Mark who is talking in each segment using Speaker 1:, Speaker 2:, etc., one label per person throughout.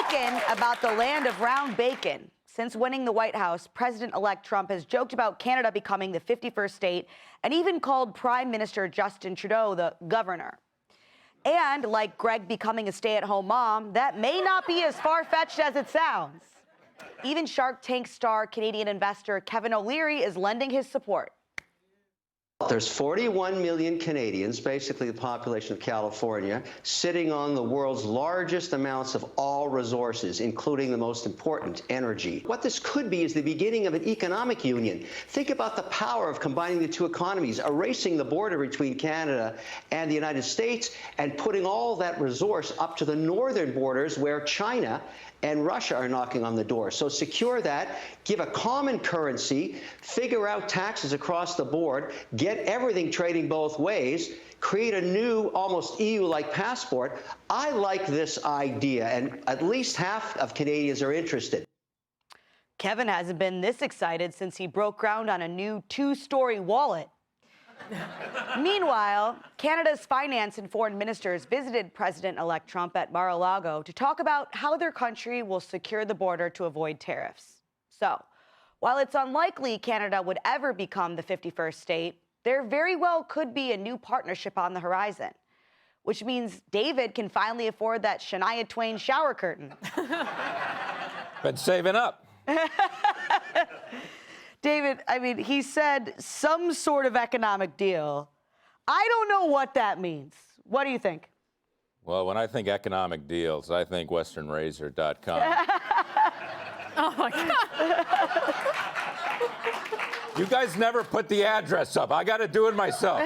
Speaker 1: speaking about the land of round bacon. Since winning the White House, President-elect Trump has joked about Canada becoming the 51st state and even called Prime Minister Justin Trudeau the governor. And like Greg becoming a stay-at-home mom, that may not be as far-fetched as it sounds. Even Shark Tank star Canadian investor Kevin O'Leary is lending his support.
Speaker 2: There's 41 million Canadians, basically the population of California, sitting on the world's largest amounts of all resources, including the most important, energy. What this could be is the beginning of an economic union. Think about the power of combining the two economies, erasing the border between Canada and the United States, and putting all that resource up to the northern borders where China and Russia are knocking on the door. So secure that, give a common currency, figure out taxes across the board, get everything trading both ways, create a new, almost EU-like passport. I like this idea, and at least half of Canadians are interested.
Speaker 1: Kevin hasn't been this excited since he broke ground on a new 2-story wallet. Meanwhile, Canada's finance and foreign ministers visited President-elect Trump at Mar-a-Lago to talk about how their country will secure the border to avoid tariffs. So, while it's unlikely Canada would ever become the 51st state, there very well could be a new partnership on the horizon, which means David can finally afford that Shania Twain shower curtain.
Speaker 3: Been saving up.
Speaker 1: David, I mean, he said some sort of economic deal. I don't know what that means. What do you think?
Speaker 3: Well, when I think economic deals, I think westernrazor.com.
Speaker 4: Oh, my God.
Speaker 3: You guys never put the address up. I got to do it myself.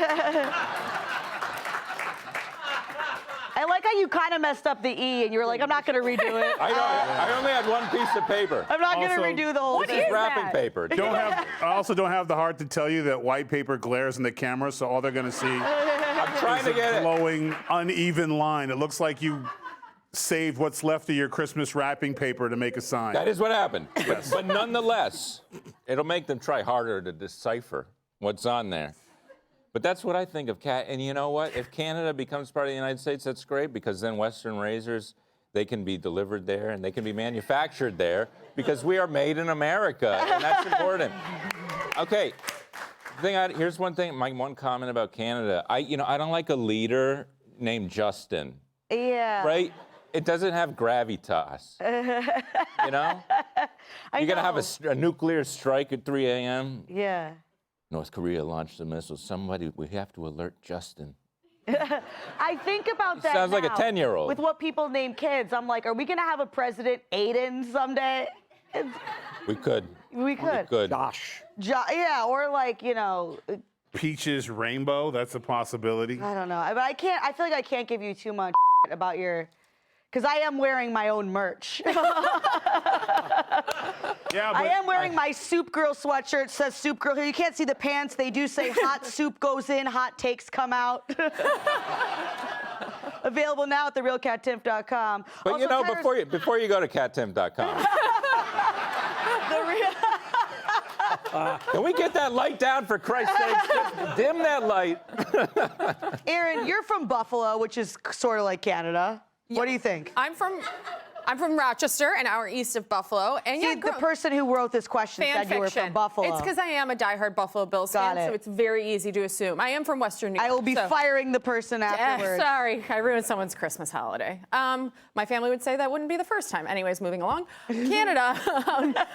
Speaker 1: I like how you kind of messed up the E, and you were like, I'm not going to redo it.
Speaker 3: I only had one piece of paper.
Speaker 1: I'm not going to redo the whole
Speaker 3: This
Speaker 1: thing.
Speaker 3: is wrapping paper.
Speaker 5: I also don't have the heart to tell you that white paper glares in the camera, so all they're going to see
Speaker 3: I'm trying to get
Speaker 5: a
Speaker 3: it.
Speaker 5: glowing, uneven line. It looks like you saved what's left of your Christmas wrapping paper to make a sign.
Speaker 3: That is what happened. But nonetheless, it'll make them try harder to decipher what's on there. But that's what I think of And you know what? If Canada becomes part of the United States, that's great, because then Western razors, they can be delivered there and they can be manufactured there because we are made in America, and that's important. Okay, here's one thing, my one comment about Canada. I don't like a leader named Justin.
Speaker 1: Yeah.
Speaker 3: Right? It doesn't have gravitas. You know? You're going to have a nuclear strike at 3 a.m.?
Speaker 1: Yeah.
Speaker 3: North Korea launched a missile. We have to alert Justin.
Speaker 1: I think about that
Speaker 3: Sounds like a
Speaker 1: now.
Speaker 3: 10-year-old.
Speaker 1: With what people name kids, I'm like, are we going to have a President Aiden someday?
Speaker 3: We could.
Speaker 1: We could.
Speaker 5: Josh.
Speaker 1: Yeah, or like,
Speaker 5: Peaches Rainbow, that's a possibility.
Speaker 1: I don't know. But I feel like I can't give you too much about because I am wearing my own merch.
Speaker 5: Yeah,
Speaker 1: I am wearing my Soup Girl sweatshirt. It says Soup Girl here. You can't see the pants. They do say hot soup goes in, hot takes come out. Available now at therealcattimp.com.
Speaker 3: But
Speaker 1: also, Tyrus,
Speaker 3: before you go to cattimp.com, can we get that light down, for Christ's sake? Just dim that light.
Speaker 1: Aaron, you're from Buffalo, which is sort of like Canada. What do you think?
Speaker 4: I'm from Rochester, an hour east of Buffalo. And
Speaker 1: See, the person who wrote this question said you were from Buffalo.
Speaker 4: It's because I am a diehard Buffalo Bills fan, so it's very easy to assume. I am from Western New York.
Speaker 1: I will be firing the person afterwards.
Speaker 4: Sorry, I ruined someone's Christmas holiday. My family would say that wouldn't be the first time. Anyways, moving along. Canada,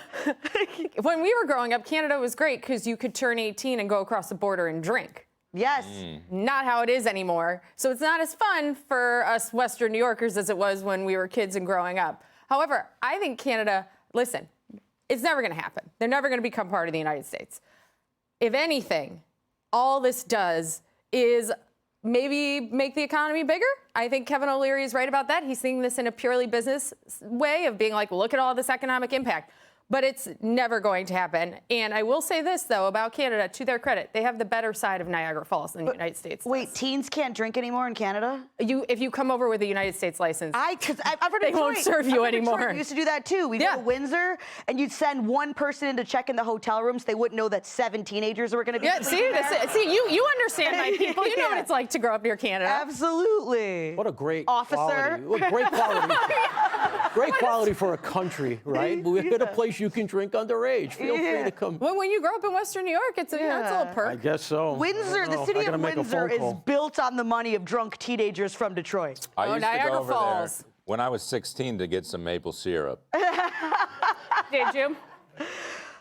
Speaker 4: when we were growing up, Canada was great because you could turn 18 and go across the border and drink.
Speaker 1: Yes.
Speaker 4: Not how it is anymore. So it's not as fun for us Western New Yorkers as it was when we were kids and growing up. However, I think Canada, listen, it's never going to happen. They're never going to become part of the United States. If anything, all this does is maybe make the economy bigger. I think Kevin O'Leary is right about that. He's seeing this in a purely business way of being like, look at all this economic impact. But it's never going to happen. And I will say this, though, about Canada, to their credit, they have the better side of Niagara Falls than the United States does.
Speaker 1: Wait, teens can't drink anymore in Canada?
Speaker 4: If you come over with a United States license,
Speaker 1: because I've heard
Speaker 4: they won't serve you anymore.
Speaker 1: We used to do that, too. We'd go to Windsor, and you'd send one person in to check in the hotel rooms. They wouldn't know that 7 teenagers were going to be
Speaker 4: see, you understand my people. You know what it's like to grow up near Canada.
Speaker 1: Absolutely.
Speaker 6: What a great
Speaker 1: officer.
Speaker 6: Quality. What great quality. Great quality for a country, right? We're at a place you can drink underage. Feel free to come.
Speaker 4: Well, when you grow up in Western New York, it's a little perk.
Speaker 6: I guess so.
Speaker 1: Windsor, the city of Windsor is built on the money of drunk teenagers from Detroit.
Speaker 3: I used to
Speaker 4: Niagara
Speaker 3: go over
Speaker 4: Falls.
Speaker 3: there when I was 16 to get some maple syrup.
Speaker 4: Did you?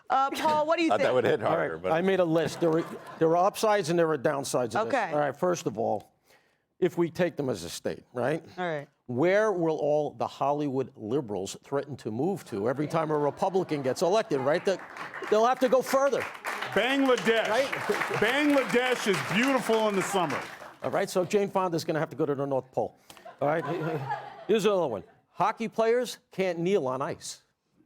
Speaker 1: Paul, what do you
Speaker 3: Thought
Speaker 1: think?
Speaker 3: that would hit
Speaker 6: All
Speaker 3: harder.
Speaker 6: right,
Speaker 3: But
Speaker 6: I made a list. There are upsides and there are downsides of
Speaker 1: Okay.
Speaker 6: this. All right, first of all, if we take them as a state, right?
Speaker 1: All right.
Speaker 6: Where will all the Hollywood liberals threaten to move to every time a Republican gets elected, right? They'll have to go further.
Speaker 5: Bangladesh.
Speaker 6: Right?
Speaker 5: Bangladesh is beautiful in the summer.
Speaker 6: All right, so Jane Fonda's going to have to go to the North Pole. All right, here's another one. Hockey players can't kneel on ice.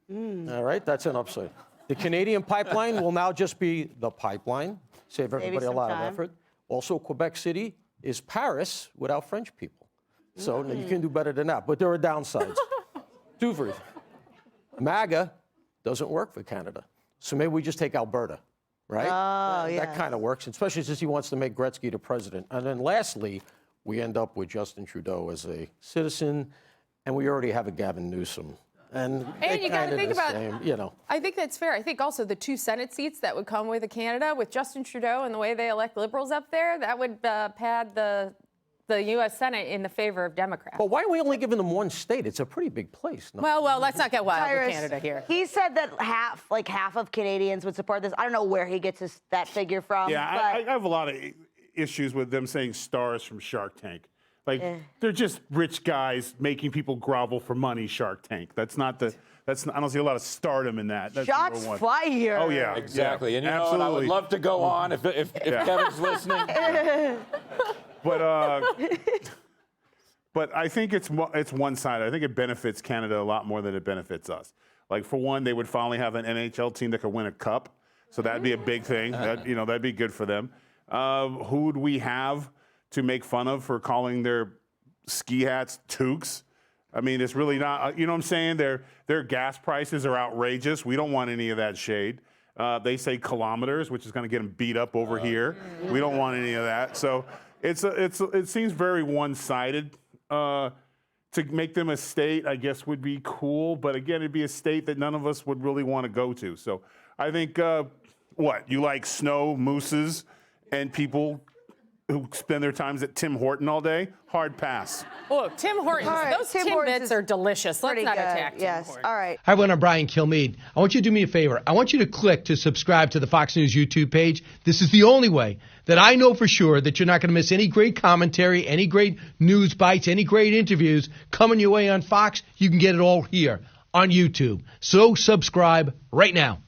Speaker 6: All right, that's an upside. The Canadian pipeline will now just be the pipeline. Save everybody a lot of effort. Also, Quebec City is Paris without French people. So you can do better than that. But there are downsides. Duvers. MAGA doesn't work for Canada. So maybe we just take Alberta, right?
Speaker 1: Oh, yeah.
Speaker 6: That kind of works, especially since he wants to make Gretzky the president. And then lastly, we end up with Justin Trudeau as a citizen, and we already have a Gavin Newsom. And
Speaker 4: you got to think about,
Speaker 6: you know.
Speaker 4: I think that's fair. I think also the 2 Senate seats that would come with Canada, with Justin Trudeau and the way they elect liberals up there, that would pad the U.S. Senate in the favor of Democrats.
Speaker 6: But why are we only giving them 1 state? It's a pretty big place. No?
Speaker 4: Well, let's not get wild with
Speaker 1: Tyrus,
Speaker 4: Canada here.
Speaker 1: He said that half of Canadians would support this. I don't know where he gets that figure from.
Speaker 5: Yeah,
Speaker 1: but
Speaker 5: I have a lot of issues with them saying stars from Shark Tank. Like, they're just rich guys making people grovel for money, Shark Tank. I don't see a lot of stardom in that. That's
Speaker 1: shots
Speaker 5: number one.
Speaker 1: fired.
Speaker 5: Oh, yeah.
Speaker 3: exactly.
Speaker 5: Yeah,
Speaker 3: And you know
Speaker 5: absolutely.
Speaker 3: what? I would love to go on if Kevin's listening.
Speaker 5: But I think it's one side. I think it benefits Canada a lot more than it benefits us. Like, for one, they would finally have an NHL team that could win a cup. So that'd be a big thing. That'd be good for them. Who would we have to make fun of for calling their ski hats toques? I mean, it's really not, you know what I'm saying? Their gas prices are outrageous. We don't want any of that shade. They say kilometers, which is going to get them beat up over here. We don't want any of that. So it seems very one-sided. To make them a state, I guess, would be cool. But again, it'd be a state that none of us would really want to go to. So I think, you like snow, mooses, and people who spend their times at Tim Horton all day? Hard pass.
Speaker 4: Look, Tim Hortons,
Speaker 1: right,
Speaker 4: those
Speaker 1: Tim Hortons
Speaker 4: Timbits
Speaker 1: is
Speaker 4: are delicious. Let's
Speaker 1: Pretty
Speaker 4: not
Speaker 1: good.
Speaker 4: attack Tim
Speaker 1: Yes.
Speaker 4: Hortons.
Speaker 1: All right.
Speaker 7: Hi, everyone. I'm Brian Kilmeade. I want you to do me a favor. I want you to click to subscribe to the Fox News YouTube page. This is the only way that I know for sure that you're not going to miss any great commentary, any great news bites, any great interviews coming your way on Fox. You can get it all here on YouTube. So subscribe right now.